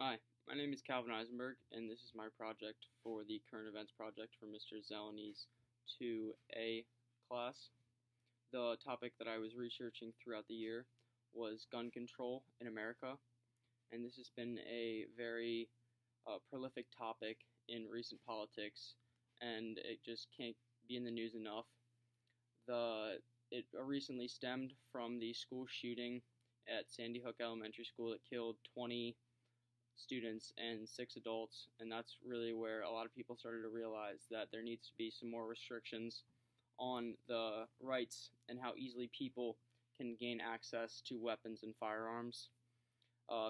Hi, my name is Calvin Eisenberg, and this is my project for the Current Events Project for Mr. Zelany's 2A class. The topic that I was researching throughout the year was gun control in America, and this has been a very prolific topic in recent politics, and it just can't be in the news enough. It recently stemmed from the school shooting at Sandy Hook Elementary School that killed 20 students and 6 adults, and that's really where a lot of people started to realize that there needs to be some more restrictions on the rights and how easily people can gain access to weapons and firearms.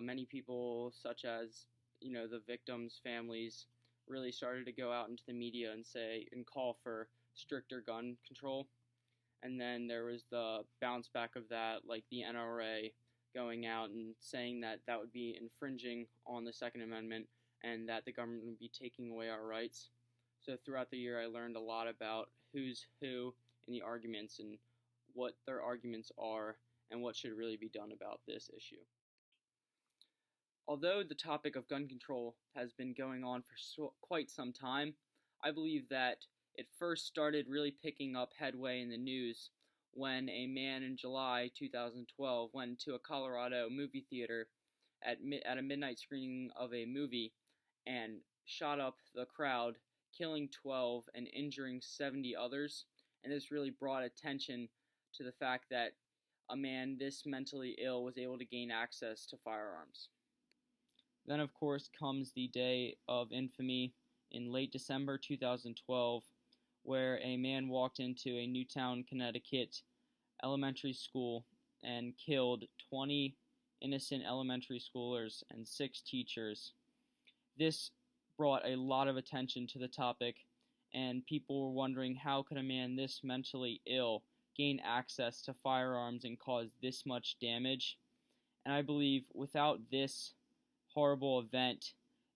Many people, such as the victims' families, really started to go out into the media and call for stricter gun control. And then there was the bounce back of that, like the NRA going out and saying that that would be infringing on the Second Amendment and that the government would be taking away our rights. So throughout the year I learned a lot about who's who in the arguments and what their arguments are and what should really be done about this issue. Although the topic of gun control has been going on for quite some time, I believe that it first started really picking up headway in the news when a man in July 2012 went to a Colorado movie theater at a midnight screening of a movie and shot up the crowd, killing 12 and injuring 70 others. And this really brought attention to the fact that a man this mentally ill was able to gain access to firearms. Then, of course, comes the day of infamy in late December 2012, where a man walked into a Newtown, Connecticut elementary school and killed 20 innocent elementary schoolers and 6 teachers. This brought a lot of attention to the topic, and people were wondering how could a man this mentally ill gain access to firearms and cause this much damage. And I believe without this horrible event,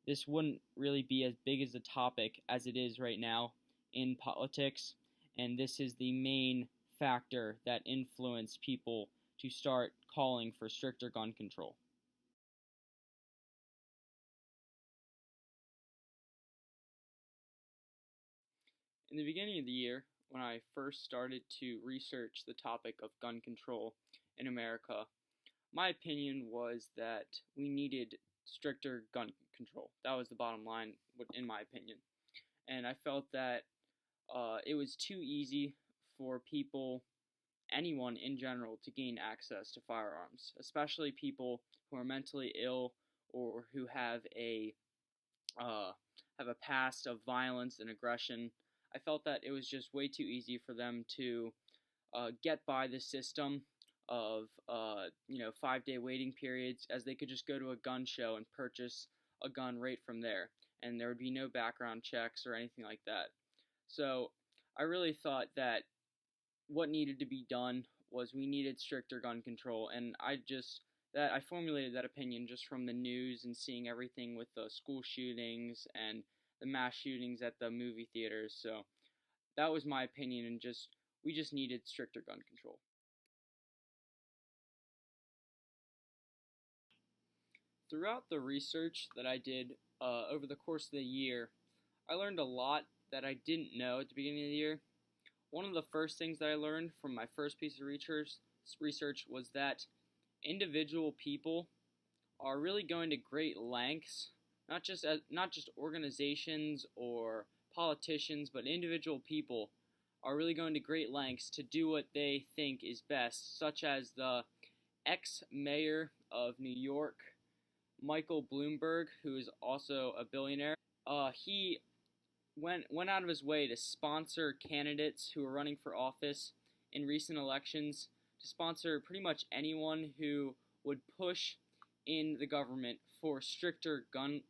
this wouldn't really be as big as a topic as it is right now in politics, and this is the main factor that influenced people to start calling for stricter gun control. In the beginning of the year, when I first started to research the topic of gun control in America, my opinion was that we needed stricter gun control. That was the bottom line, in my opinion. And I felt that it was too easy for people, anyone in general, to gain access to firearms, especially people who are mentally ill or who have a past of violence and aggression. I felt that it was just way too easy for them to get by the system of 5-day waiting periods, as they could just go to a gun show and purchase a gun right from there, and there would be no background checks or anything like that. So I really thought that what needed to be done was we needed stricter gun control, and I formulated that opinion just from the news and seeing everything with the school shootings and the mass shootings at the movie theaters. So that was my opinion, and we just needed stricter gun control. Throughout the research that I did over the course of the year, I learned a lot that I didn't know at the beginning of the year. One of the first things that I learned from my first piece of research was that individual people are really going to great lengths, not just organizations or politicians, but individual people are really going to great lengths to do what they think is best, such as the ex-mayor of New York, Michael Bloomberg, who is also a billionaire. He went out of his way to sponsor candidates who were running for office in recent elections, to sponsor pretty much anyone who would push in the government for stricter gun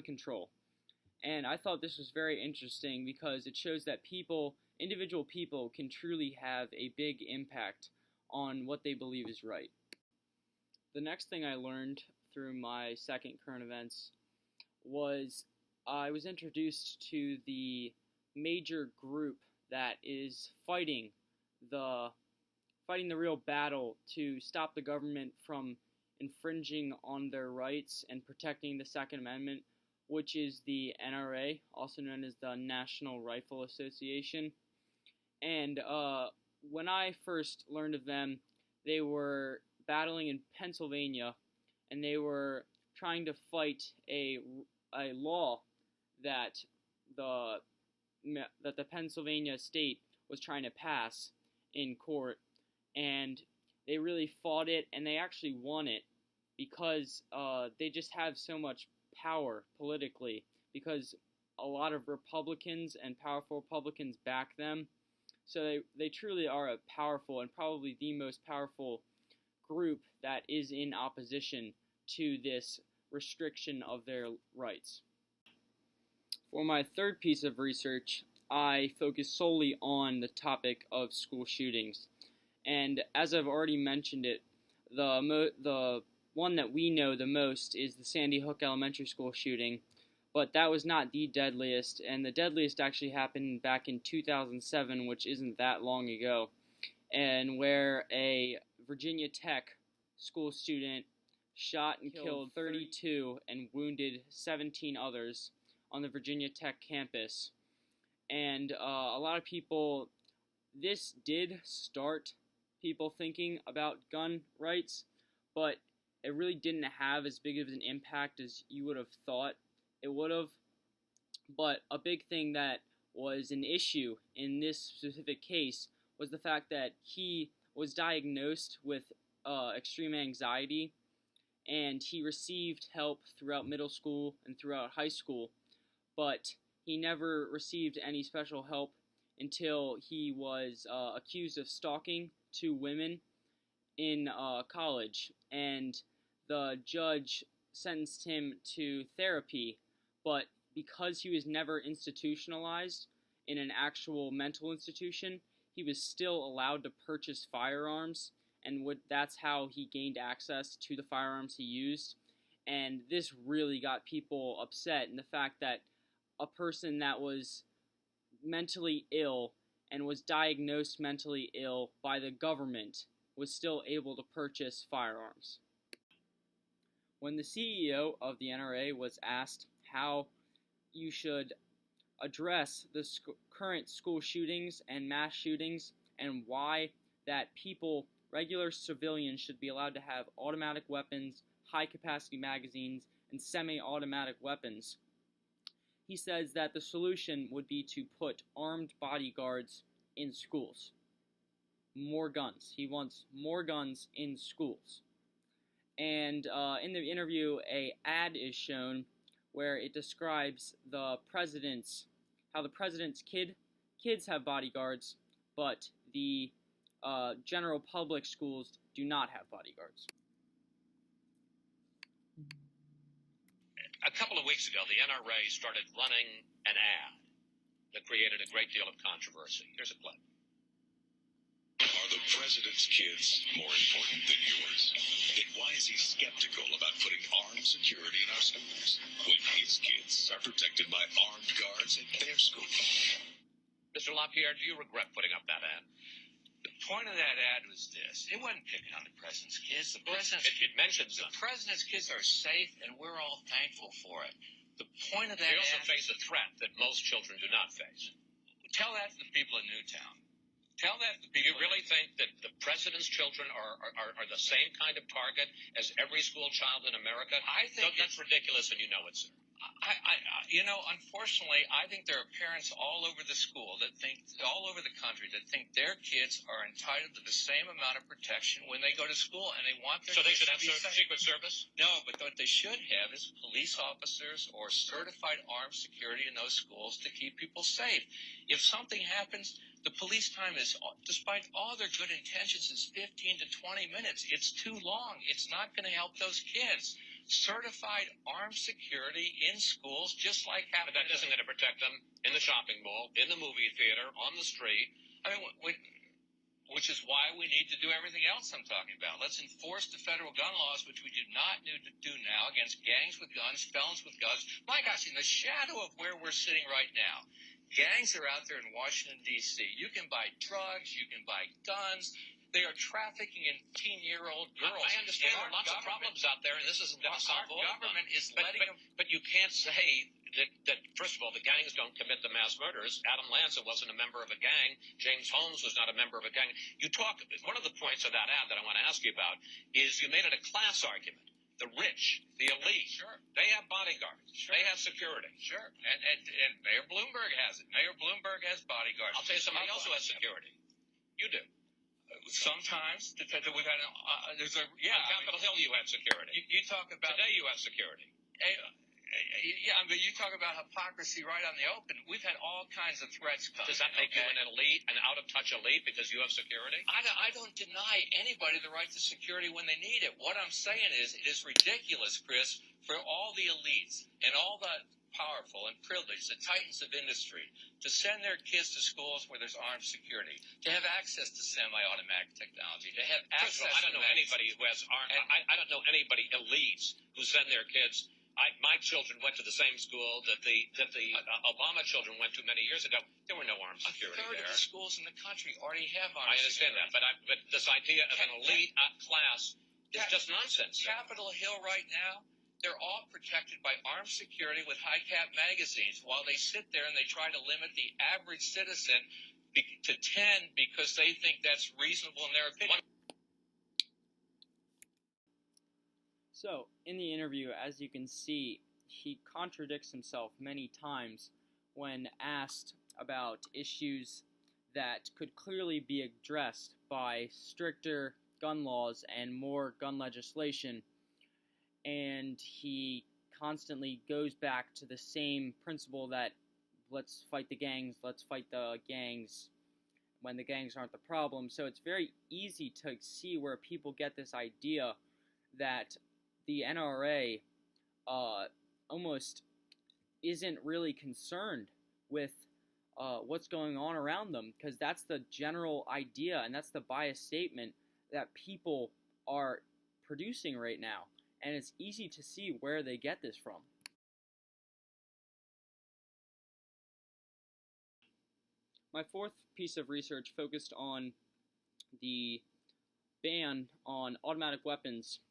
control. And I thought this was very interesting because it shows that individual people can truly have a big impact on what they believe is right. The next thing I learned through my second current events was I was introduced to the major group that is fighting the real battle to stop the government from infringing on their rights and protecting the Second Amendment, which is the NRA, also known as the National Rifle Association. And when I first learned of them, they were battling in Pennsylvania, and they were trying to fight a law that the Pennsylvania state was trying to pass in court, and they really fought it, and they actually won it because they just have so much power politically, because a lot of Republicans and powerful Republicans back them. So they truly are a powerful and probably the most powerful group that is in opposition to this restriction of their rights. For my third piece of research, I focus solely on the topic of school shootings. And as I've already mentioned it, the one that we know the most is the Sandy Hook Elementary School shooting, but that was not the deadliest, and the deadliest actually happened back in 2007, which isn't that long ago, and where a Virginia Tech school student shot and killed 32 and wounded 17 others on the Virginia Tech campus. And a lot of people, this did start people thinking about gun rights, but it really didn't have as big of an impact as you would have thought it would have. But a big thing that was an issue in this specific case was the fact that he was diagnosed with extreme anxiety, and he received help throughout middle school and throughout high school, but he never received any special help until he was accused of stalking two women in college, and the judge sentenced him to therapy, but because he was never institutionalized in an actual mental institution, he was still allowed to purchase firearms, and that's how he gained access to the firearms he used. And this really got people upset, in the fact that a person that was mentally ill and was diagnosed mentally ill by the government was still able to purchase firearms. When the CEO of the NRA was asked how you should address the current school shootings and mass shootings, and why that people, regular civilians, should be allowed to have automatic weapons, high-capacity magazines, and semi-automatic weapons, he says that the solution would be to put armed bodyguards in schools. More guns. He wants more guns in schools. And in the interview, an ad is shown where it describes how the president's kids have bodyguards, but the general public schools do not have bodyguards. A couple of weeks ago, the NRA started running an ad that created a great deal of controversy. Here's a clip. Are the president's kids more important than yours? And why is he skeptical about putting armed security in our schools when his kids are protected by armed guards at their school? Mr. LaPierre, do you regret putting up that ad? The point of that ad was this. It wasn't picking on the president's kids. It mentions them. The president's kids are safe, and we're all thankful for it. The point of that They also ad... face a threat that most children do not face. Tell that to the people in Newtown. Tell that to the people... Do you really think that the president's children are the same kind of target as every school child in America? I think that's ridiculous, and you know it, sir. Unfortunately, I think there are parents all over the school that think, all over the country, that think their kids are entitled to the same amount of protection when they go to school, and they want their So they kids should to have be safe. Secret Service? No, but what they should have is police officers or certified armed security in those schools to keep people safe. If something happens, the police time is, despite all their good intentions, is 15 to 20 minutes. It's too long. It's not going to help those kids. Certified armed security in schools, just like having... But that isn't going to protect them in the shopping mall, in the movie theater, on the street. I mean, which is why we need to do everything else I'm talking about. Let's enforce the federal gun laws, which we do not need to do now, against gangs with guns, felons with guns. My gosh, in the shadow of where we're sitting right now, gangs are out there in Washington, D.C. You can buy drugs, you can buy guns. They are trafficking in 18-year-old girls. I understand there are lots of problems out there, and this isn't going to solve all of them. Our government is letting them. But you can't say that, first of all, the gangs don't commit the mass murders. Adam Lanza wasn't a member of a gang. James Holmes was not a member of a gang. One of the points of that ad that I want to ask you about is you made it a class argument. The rich, the elite, Sure. They have bodyguards. Sure. They have security. Sure. And Mayor Bloomberg has it. Mayor Bloomberg has bodyguards. I'll tell you somebody else who has security. You do. Sometimes we've had On Capitol Hill you have security. You talk about Today you have security. Yeah, but you talk about hypocrisy right on the open. We've had all kinds of threats come. Does that make you an elite, an out-of-touch elite because you have security? I don't deny anybody the right to security when they need it. What I'm saying is, it is ridiculous, Chris, for all the elites and all the powerful and privileged, the titans of industry, to send their kids to schools where there's armed security, to have access to semi-automatic technology, to have access First of all, I don't know anybody who has armed. I don't know anybody elites who send their kids. My children went to the same school that the Obama children went to many years ago. There were no armed security A third there. of the schools in the country already have armed I understand security. that, but this idea of an elite class is just nonsense. Capitol Hill right now, they're all protected by armed security with high-cap magazines while they sit there and they try to limit the average citizen to 10 because they think that's reasonable in their opinion. So, in the interview, as you can see, he contradicts himself many times when asked about issues that could clearly be addressed by stricter gun laws and more gun legislation, and he constantly goes back to the same principle that let's fight the gangs when the gangs aren't the problem. So it's very easy to see where people get this idea that the NRA almost isn't really concerned with what's going on around them, because that's the general idea and that's the biased statement that people are producing right now, and it's easy to see where they get this from. My fourth piece of research focused on the ban on automatic weapons,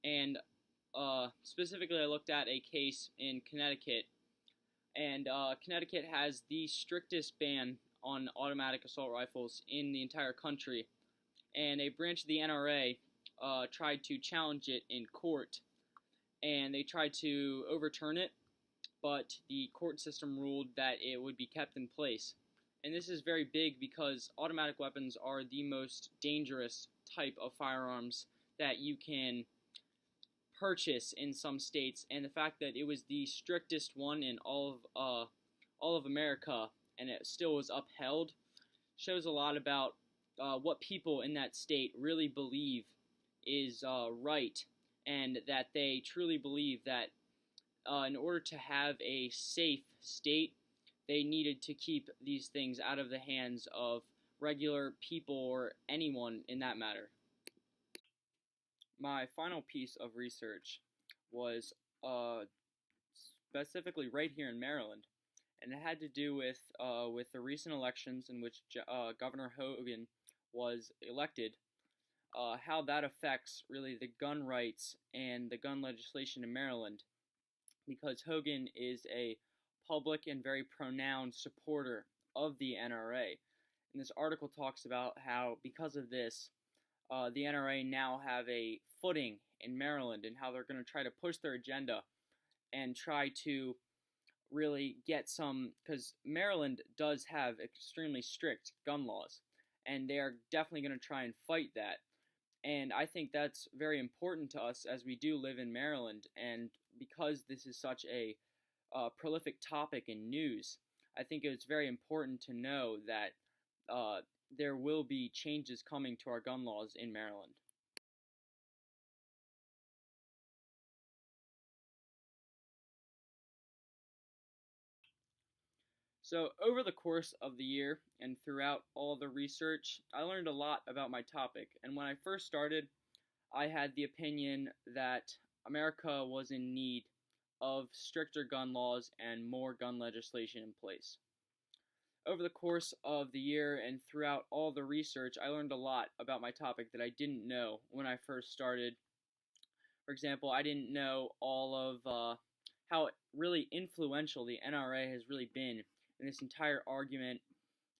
and specifically I looked at a case in Connecticut, and Connecticut has the strictest ban on automatic assault rifles in the entire country, and a branch of the NRA tried to challenge it in court, and they tried to overturn it, but the court system ruled that it would be kept in place. And this is very big because automatic weapons are the most dangerous type of firearms that you can purchase in some states, and the fact that it was the strictest one in all of America and it still was upheld shows a lot about what people in that state really believe is right, and that they truly believe that in order to have a safe state, they needed to keep these things out of the hands of regular people or anyone in that matter. My final piece of research was specifically right here in Maryland, and it had to do with the recent elections in which Governor Hogan was elected, how that affects really the gun rights and the gun legislation in Maryland, because Hogan is a public and very pronounced supporter of the NRA. And this article talks about how, because of this, the NRA now have a footing in Maryland, and how they're going to try to push their agenda and try to really get some, because Maryland does have extremely strict gun laws, and they are definitely going to try and fight that. And I think that's very important to us as we do live in Maryland, and because this is such a prolific topic in news, I think it's very important to know that there will be changes coming to our gun laws in Maryland. So over the course of the year and throughout all the research, I learned a lot about my topic. And when I first started, I had the opinion that America was in need of stricter gun laws and more gun legislation in place. Over the course of the year and throughout all the research, I learned a lot about my topic that I didn't know when I first started. For example, I didn't know all of how really influential the NRA has really been in this entire argument,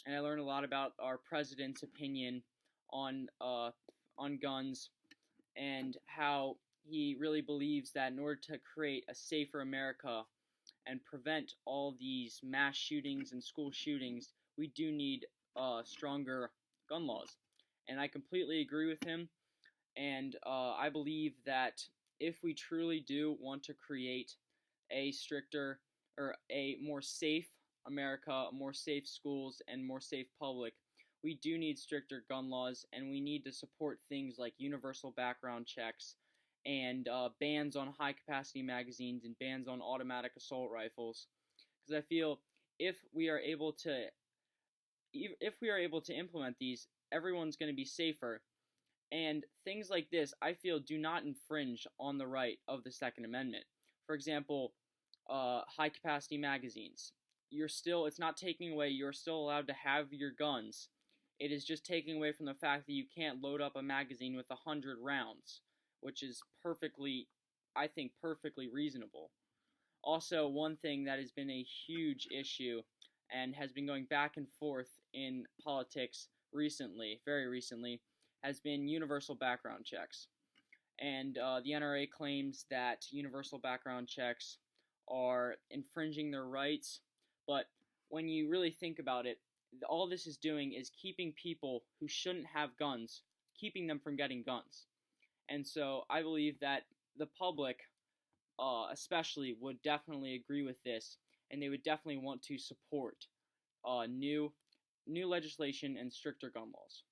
and I learned a lot about our president's opinion on guns and how he really believes that in order to create a safer America and prevent all these mass shootings and school shootings, we do need stronger gun laws. And I completely agree with him. And I believe that if we truly do want to create a stricter or a more safe America, more safe schools, and more safe public, we do need stricter gun laws, and we need to support things like universal background checks and bans on high-capacity magazines and bans on automatic assault rifles. Because I feel if we are able to implement these, everyone's going to be safer. And things like this, I feel, do not infringe on the right of the Second Amendment. For example, high-capacity magazines. It's not taking away, you're still allowed to have your guns. It is just taking away from the fact that you can't load up a magazine with 100 rounds, which is I think, perfectly reasonable. Also, one thing that has been a huge issue and has been going back and forth in politics very recently, has been universal background checks. And the NRA claims that universal background checks are infringing their rights, but when you really think about it, all this is doing is keeping people who shouldn't have guns, keeping them from getting guns. And so I believe that the public, especially, would definitely agree with this, and they would definitely want to support new legislation and stricter gun laws.